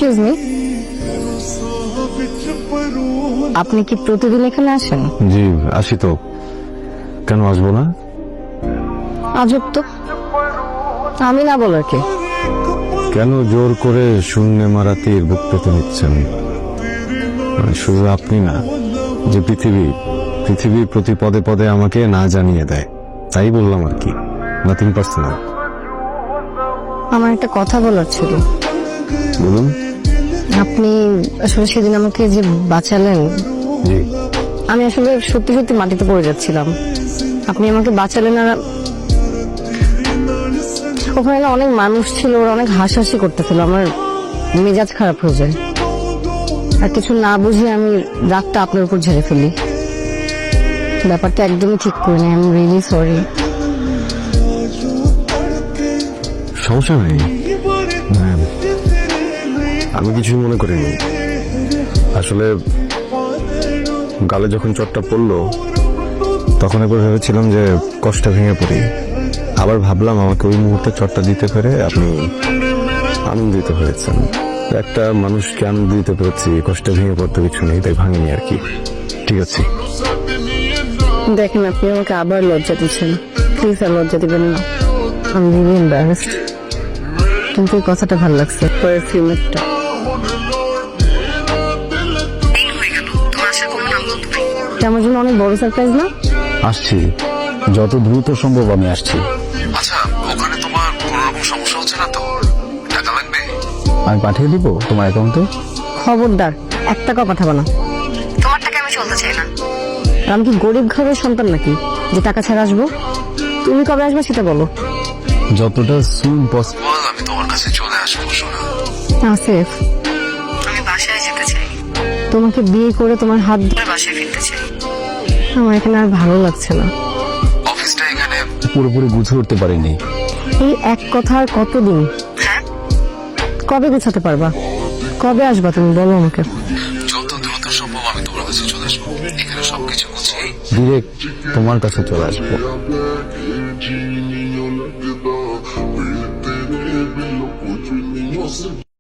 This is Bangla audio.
এক্সকিউজ মি, আপনি কি প্রতিদিন এখানে আসেন? জি আসি তো, কেন আসবো না? আজব তো, আমি না বলার কে? কেন জোর করে শূন্যে মারা তীর বুক পেতে নিচ্ছেন? মানে শুধু আপনি না, যে পৃথিবীর প্রতি পদে পদে আমাকে না জানিয়ে দেয়, তাই বললাম আর কি, নাথিং পার্সোনাল। আমার একটা কথা বলার ছিল। বলুন। আপনি আসলে সেদিন আমাকে যে বাঁচালেন, জি। আমি আসলে সত্যি সত্যি মাটিতে পড়ে যাচ্ছিলাম, আপনি আমাকে বাঁচালেন। আর ওখানে না অনেক মানুষ ছিল, ওরা অনেক হাসাহাসি করতেছিল, আমার মেজাজ খারাপ হয়ে যায়। আর কিছু না বুঝে আমি রাগটা আপনার উপর ঝেড়ে ফেলি। ব্যাপারটা একদমই ঠিক করিনি, আই এম রিয়েলি সরি। সমস্যা নেই, আমি কিছুই মনে করিনি। আসলে গালে যখন চোটটা পড়লো তখন একবার ভেবেছিলাম যে কষ্ট ভেঙে পড়ি, আবার ভাবলাম আমাকে ওই মুহূর্তে চোটটা দিতে পেরে আপনি আনন্দিত হয়েছেন। একটা মানুষকে আনন্দ দিতে পেরেছি, কষ্ট ভেঙে পড়তে কিছু নেই, তাই ভাঙিনি আর কি। ঠিক আছে। দেখেন, আপনি আমাকে আবার লজ্জা দিচ্ছেন, প্লিজ আর লজ্জা দিবেন না। আমি রিয়েলি এম্বারাসড, কিন্তু এই কথাটা ভালো লাগছে, পারফিউমেরটা। আমার জন্য অনেক বড় সারপ্রাইজ না? আসছি, যত দ্রুত সম্ভব আমি আসছি। আচ্ছা, ওখানে তোমার কোনো রকম সমস্যা হচ্ছে না তো? টাকা লাগবে? আমি পাঠিয়ে দিব তোমার অ্যাকাউন্টে। খবরদার এক টাকাও পাঠাবো না, তোমার টাকা আমি চলতে চাই না। আমি কি গরিব ঘরের সন্তান নাকি যে টাকা ছাড়া আসবো? তুমি কবে আসবে সেটা বলো। যতটা সুন পসিবল। বল, আমি তোমার কাছে চলে আসবো। শোনা, আসিফ, আমি বাসায় যেতে চাই, তোমাকে বিয়ে করে তোমার হাত ধরে বাসায় ফিরতে চাই। আমার এখানে আর ভালো লাগছে না। অফিসটা এখানে। পুরোপুরি বুঝে উঠতে পারিনি। এই এক কথা আর কতদিন? কবে গুছাতে পারবা? কবে আসবা তুমি বলো আমাকে। যত দ্রুত সম্ভব আমি তোমার কাছে চলে আসবো। এখানে সবকিছু গুছিয়ে ডিরেক্ট তোমার কাছে চলে আসবো।